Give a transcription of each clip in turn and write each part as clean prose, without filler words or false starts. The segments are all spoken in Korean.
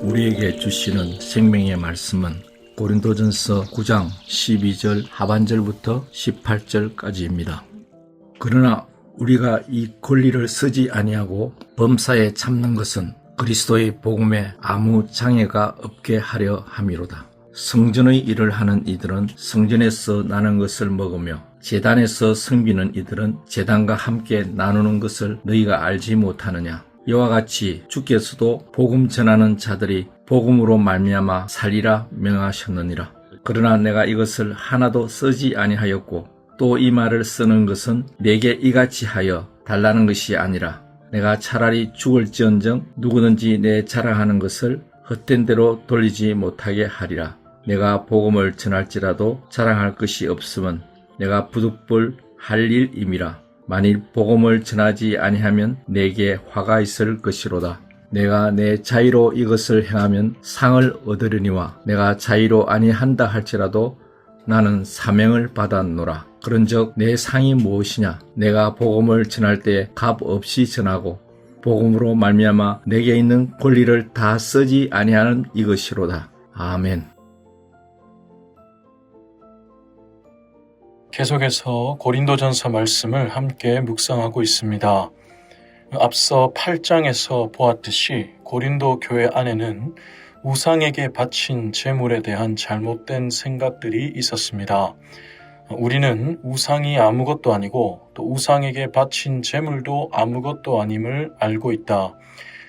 우리에게 주시는 생명의 말씀은 고린도전서 9장 12절 하반절부터 18절까지입니다. 그러나 우리가 이 권리를 쓰지 아니하고 범사에 참는 것은 그리스도의 복음에 아무 장애가 없게 하려 함이로다. 성전의 일을 하는 이들은 성전에서 나는 것을 먹으며 제단에서 섬기는 이들은 제단과 함께 나누는 것을 너희가 알지 못하느냐. 이와 같이 주께서도 복음 전하는 자들이 복음으로 말미암아 살리라 명하셨느니라. 그러나 내가 이것을 하나도 쓰지 아니하였고 또 이 말을 쓰는 것은 내게 이같이 하여 달라는 것이 아니라 내가 차라리 죽을지언정 누구든지 내 자랑하는 것을 헛된 대로 돌리지 못하게 하리라. 내가 복음을 전할지라도 자랑할 것이 없으면 내가 부득불 할 일임이라. 만일 복음을 전하지 아니하면 내게 화가 있을 것이로다. 내가 내 자의로 이것을 행하면 상을 얻으려니와 내가 자의로 아니한다 할지라도 나는 사명을 받았노라. 그런즉 내 상이 무엇이냐? 내가 복음을 전할 때 값 없이 전하고 복음으로 말미암아 내게 있는 권리를 다 쓰지 아니하는 이것이로다. 아멘. 계속해서 고린도전서 말씀을 함께 묵상하고 있습니다. 앞서 8장에서 보았듯이 고린도 교회 안에는 우상에게 바친 제물에 대한 잘못된 생각들이 있었습니다. 우리는 우상이 아무것도 아니고 또 우상에게 바친 제물도 아무것도 아님을 알고 있다.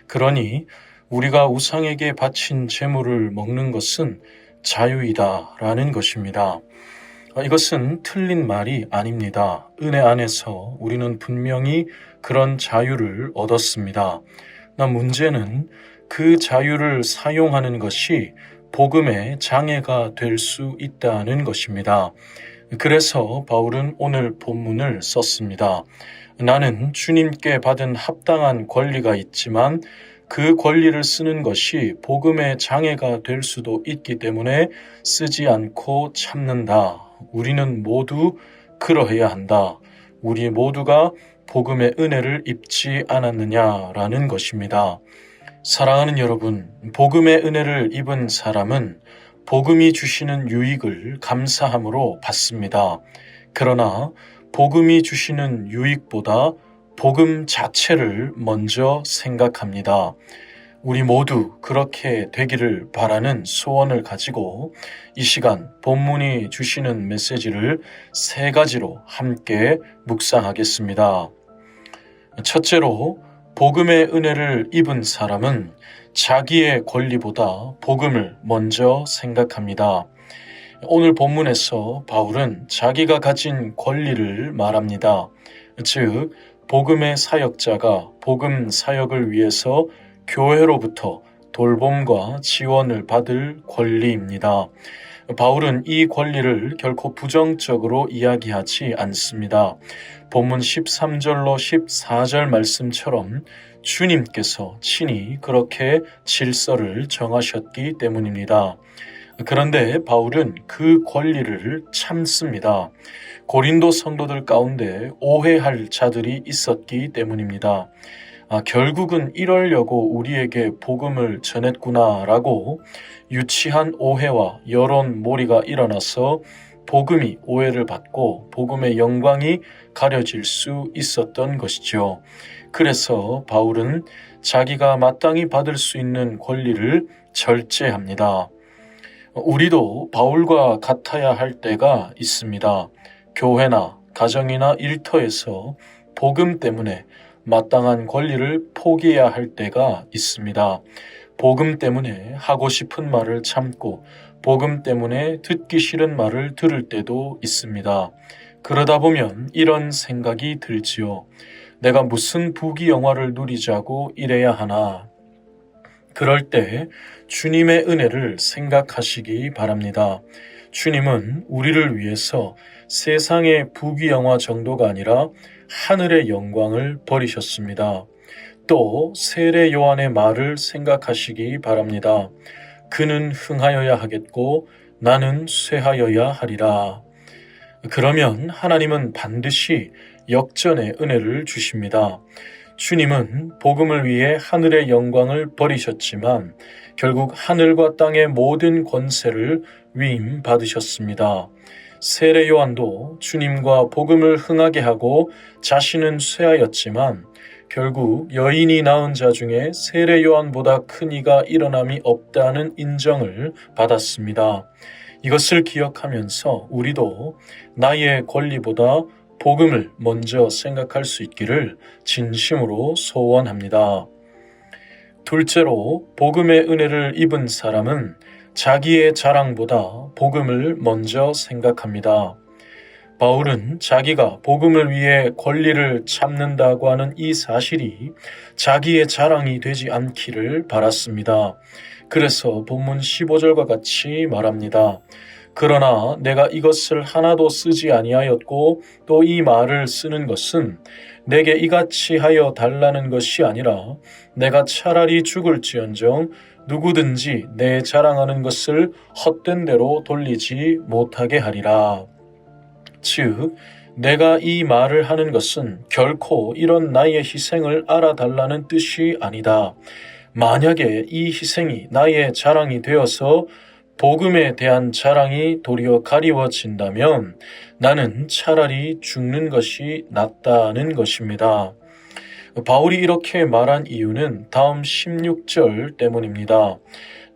그러니 우리가 우상에게 바친 제물을 먹는 것은 자유이다라는 것입니다. 이것은 틀린 말이 아닙니다. 은혜 안에서 우리는 분명히 그런 자유를 얻었습니다. 문제는 그 자유를 사용하는 것이 복음의 장애가 될 수 있다는 것입니다. 그래서 바울은 오늘 본문을 썼습니다. 나는 주님께 받은 합당한 권리가 있지만 그 권리를 쓰는 것이 복음의 장애가 될 수도 있기 때문에 쓰지 않고 참는다. 우리는 모두 그러해야 한다. 우리 모두가 복음의 은혜를 입지 않았느냐라는 것입니다. 사랑하는 여러분, 복음의 은혜를 입은 사람은 복음이 주시는 유익을 감사함으로 받습니다. 그러나 복음이 주시는 유익보다 복음 자체를 먼저 생각합니다. 우리 모두 그렇게 되기를 바라는 소원을 가지고 이 시간 본문이 주시는 메시지를 3가지로 함께 묵상하겠습니다. 첫째로 복음의 은혜를 입은 사람은 자기의 권리보다 복음을 먼저 생각합니다. 오늘 본문에서 바울은 자기가 가진 권리를 말합니다. 즉, 복음의 사역자가 복음 사역을 위해서 교회로부터 돌봄과 지원을 받을 권리입니다. 바울은 이 권리를 결코 부정적으로 이야기하지 않습니다. 본문 13절로 14절 말씀처럼 주님께서 친히 그렇게 질서를 정하셨기 때문입니다. 그런데 바울은 그 권리를 참습니다. 고린도 성도들 가운데 오해할 자들이 있었기 때문입니다. 결국은 이러려고 우리에게 복음을 전했구나라고 유치한 오해와 여론몰이가 일어나서 복음이 오해를 받고 복음의 영광이 가려질 수 있었던 것이죠. 그래서 바울은 자기가 마땅히 받을 수 있는 권리를 절제합니다. 우리도 바울과 같아야 할 때가 있습니다. 교회나 가정이나 일터에서 복음 때문에 마땅한 권리를 포기해야 할 때가 있습니다. 복음 때문에 하고 싶은 말을 참고 복음 때문에 듣기 싫은 말을 들을 때도 있습니다. 그러다 보면 이런 생각이 들지요. 내가 무슨 부귀영화를 누리자고 이래야 하나. 그럴 때 주님의 은혜를 생각하시기 바랍니다. 주님은 우리를 위해서 세상의 부귀영화 정도가 아니라 하늘의 영광을 버리셨습니다. 또 세례 요한의 말을 생각하시기 바랍니다. 그는 흥하여야 하겠고 나는 쇠하여야 하리라. 그러면 하나님은 반드시 역전의 은혜를 주십니다. 주님은 복음을 위해 하늘의 영광을 버리셨지만 결국 하늘과 땅의 모든 권세를 위임받으셨습니다. 세례 요한도 주님과 복음을 흥하게 하고 자신은 쇠하였지만 결국 여인이 낳은 자 중에 세례 요한보다 큰 이가 일어남이 없다는 인정을 받았습니다. 이것을 기억하면서 우리도 나의 권리보다 복음을 먼저 생각할 수 있기를 진심으로 소원합니다. 둘째로 복음의 은혜를 입은 사람은 자기의 자랑보다 복음을 먼저 생각합니다. 바울은 자기가 복음을 위해 권리를 참는다고 하는 이 사실이 자기의 자랑이 되지 않기를 바랐습니다. 그래서 본문 15절과 같이 말합니다. 그러나 내가 이것을 하나도 쓰지 아니하였고 또 이 말을 쓰는 것은 내게 이같이 하여 달라는 것이 아니라 내가 차라리 죽을지언정 누구든지 내 자랑하는 것을 헛된 대로 돌리지 못하게 하리라. 즉 내가 이 말을 하는 것은 결코 이런 나의 희생을 알아달라는 뜻이 아니다. 만약에 이 희생이 나의 자랑이 되어서 복음에 대한 자랑이 도리어 가리워진다면 나는 차라리 죽는 것이 낫다는 것입니다. 바울이 이렇게 말한 이유는 다음 16절 때문입니다.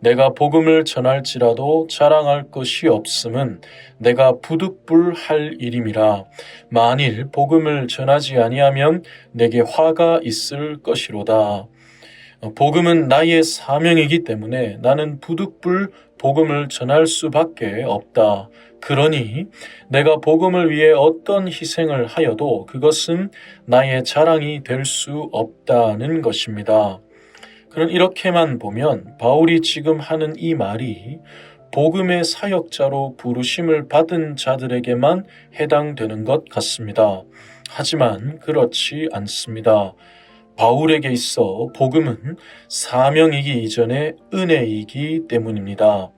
내가 복음을 전할지라도 자랑할 것이 없음은 내가 부득불할 일임이라. 만일 복음을 전하지 아니하면 내게 화가 있을 것이로다. 복음은 나의 사명이기 때문에 나는 부득불 복음을 전할 수밖에 없다. 그러니 내가 복음을 위해 어떤 희생을 하여도 그것은 나의 자랑이 될 수 없다는 것입니다. 그럼 이렇게만 보면 바울이 지금 하는 이 말이 복음의 사역자로 부르심을 받은 자들에게만 해당되는 것 같습니다. 하지만 그렇지 않습니다. 바울에게 있어 복음은 사명이기 이전에 은혜이기 때문입니다.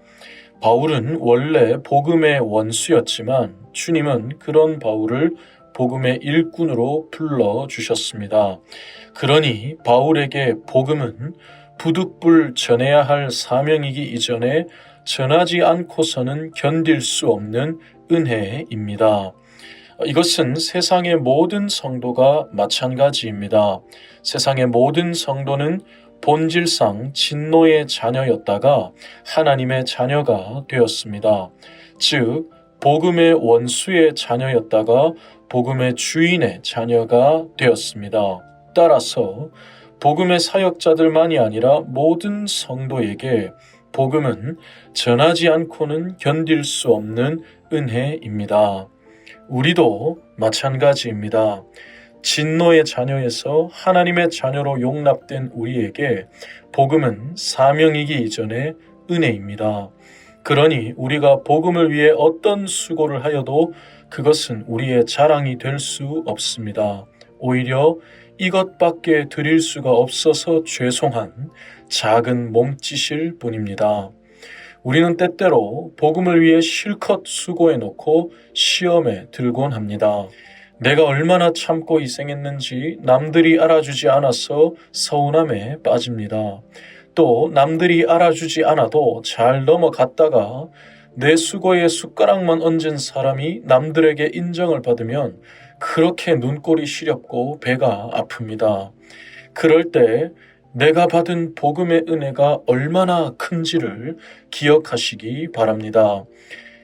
바울은 원래 복음의 원수였지만 주님은 그런 바울을 복음의 일꾼으로 불러주셨습니다. 그러니 바울에게 복음은 부득불 전해야 할 사명이기 이전에 전하지 않고서는 견딜 수 없는 은혜입니다. 이것은 세상의 모든 성도가 마찬가지입니다. 세상의 모든 성도는 본질상 진노의 자녀였다가 하나님의 자녀가 되었습니다. 즉, 복음의 원수의 자녀였다가 복음의 주인의 자녀가 되었습니다. 따라서 복음의 사역자들만이 아니라 모든 성도에게 복음은 전하지 않고는 견딜 수 없는 은혜입니다. 우리도 마찬가지입니다. 진노의 자녀에서 하나님의 자녀로 용납된 우리에게 복음은 사명이기 이전에 은혜입니다. 그러니 우리가 복음을 위해 어떤 수고를 하여도 그것은 우리의 자랑이 될 수 없습니다. 오히려 이것밖에 드릴 수가 없어서 죄송한 작은 몸짓일 뿐입니다. 우리는 때때로 복음을 위해 실컷 수고해놓고 시험에 들곤 합니다. 내가 얼마나 참고 희생했는지 남들이 알아주지 않아서 서운함에 빠집니다. 또 남들이 알아주지 않아도 잘 넘어갔다가 내 수고에 숟가락만 얹은 사람이 남들에게 인정을 받으면 그렇게 눈꼴이 시렵고 배가 아픕니다. 그럴 때 내가 받은 복음의 은혜가 얼마나 큰지를 기억하시기 바랍니다.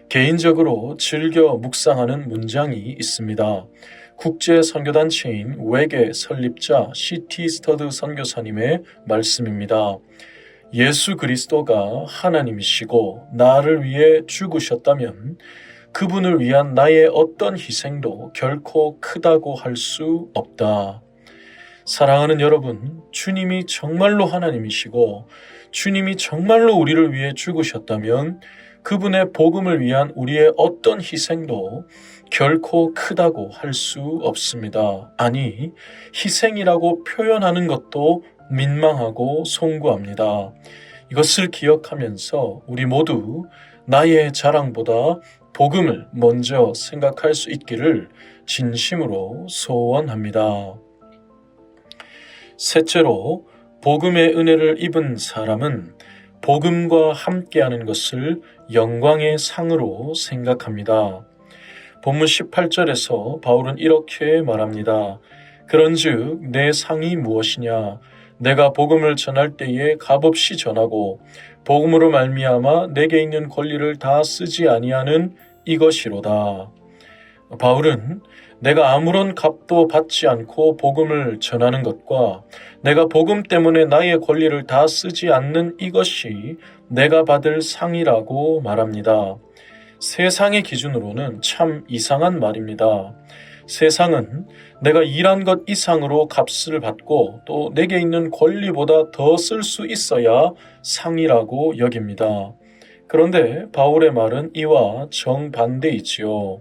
개인적으로 즐겨 묵상하는 문장이 있습니다. 국제 선교단체인 외계 설립자 C.T. 스터드 선교사님의 말씀입니다. 예수 그리스도가 하나님이시고 나를 위해 죽으셨다면 그분을 위한 나의 어떤 희생도 결코 크다고 할 수 없다. 사랑하는 여러분, 주님이 정말로 하나님이시고 주님이 정말로 우리를 위해 죽으셨다면 그분의 복음을 위한 우리의 어떤 희생도 결코 크다고 할 수 없습니다. 아니, 희생이라고 표현하는 것도 민망하고 송구합니다. 이것을 기억하면서 우리 모두 나의 자랑보다 복음을 먼저 생각할 수 있기를 진심으로 소원합니다. 셋째로 복음의 은혜를 입은 사람은 복음과 함께하는 것을 영광의 상으로 생각합니다. 본문 18절에서 바울은 이렇게 말합니다. 그런즉 내 상이 무엇이냐? 내가 복음을 전할 때에 값없이 전하고 복음으로 말미암아 내게 있는 권리를 다 쓰지 아니하는 이것이로다. 바울은 내가 아무런 값도 받지 않고 복음을 전하는 것과 내가 복음 때문에 나의 권리를 다 쓰지 않는 이것이 내가 받을 상이라고 말합니다. 세상의 기준으로는 참 이상한 말입니다. 세상은 내가 일한 것 이상으로 값을 받고 또 내게 있는 권리보다 더 쓸 수 있어야 상이라고 여깁니다. 그런데 바울의 말은 이와 정반대이지요.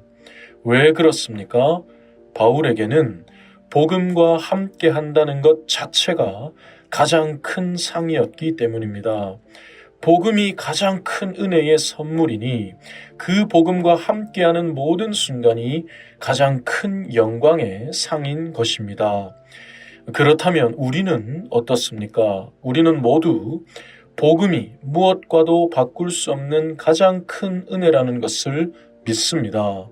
왜 그렇습니까? 바울에게는 복음과 함께 한다는 것 자체가 가장 큰 상이었기 때문입니다. 복음이 가장 큰 은혜의 선물이니 그 복음과 함께하는 모든 순간이 가장 큰 영광의 상인 것입니다. 그렇다면 우리는 어떻습니까? 우리는 모두 복음이 무엇과도 바꿀 수 없는 가장 큰 은혜라는 것을 믿습니다.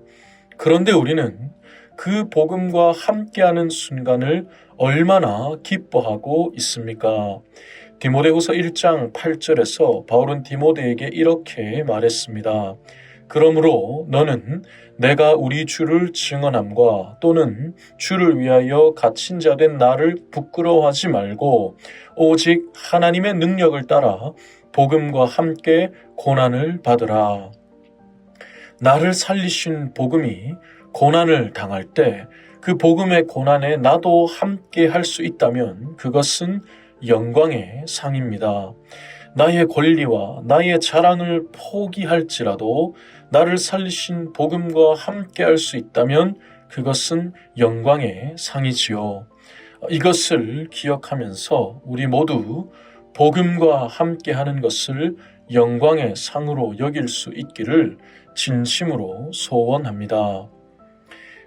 그런데 우리는 그 복음과 함께하는 순간을 얼마나 기뻐하고 있습니까? 디모데후서 1장 8절에서 바울은 디모데에게 이렇게 말했습니다. 그러므로 너는 내가 우리 주를 증언함과 또는 주를 위하여 갇힌 자 된 나를 부끄러워하지 말고 오직 하나님의 능력을 따라 복음과 함께 고난을 받으라. 나를 살리신 복음이 고난을 당할 때 그 복음의 고난에 나도 함께 할 수 있다면 그것은 영광의 상입니다. 나의 권리와 나의 자랑을 포기할지라도 나를 살리신 복음과 함께 할 수 있다면 그것은 영광의 상이지요. 이것을 기억하면서 우리 모두 복음과 함께 하는 것을 영광의 상으로 여길 수 있기를 진심으로 소원합니다.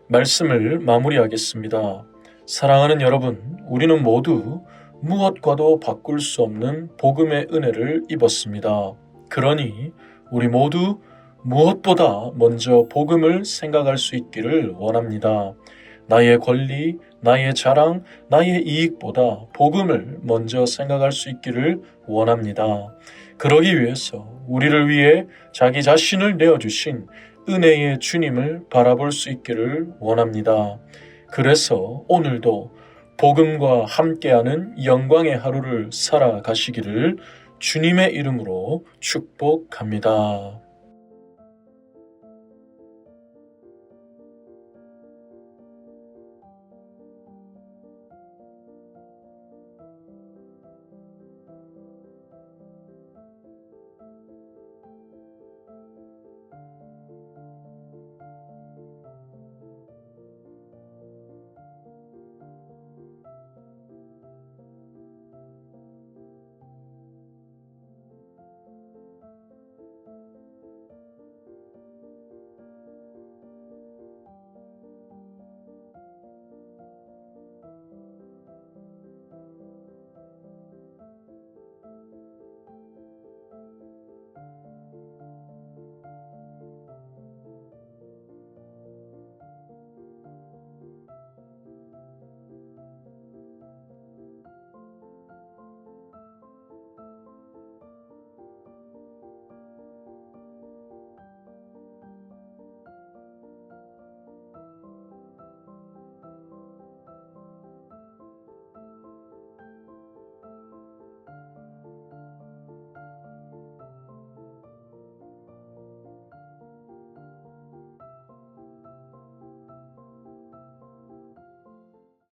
말씀을 마무리하겠습니다. 사랑하는 여러분, 우리는 모두 무엇과도 바꿀 수 없는 복음의 은혜를 입었습니다. 그러니 우리 모두 무엇보다 먼저 복음을 생각할 수 있기를 원합니다. 나의 권리, 나의 자랑, 나의 이익보다 복음을 먼저 생각할 수 있기를 원합니다. 그러기 위해서 우리를 위해 자기 자신을 내어주신 은혜의 주님을 바라볼 수 있기를 원합니다. 그래서 오늘도 복음과 함께하는 영광의 하루를 살아가시기를 주님의 이름으로 축복합니다.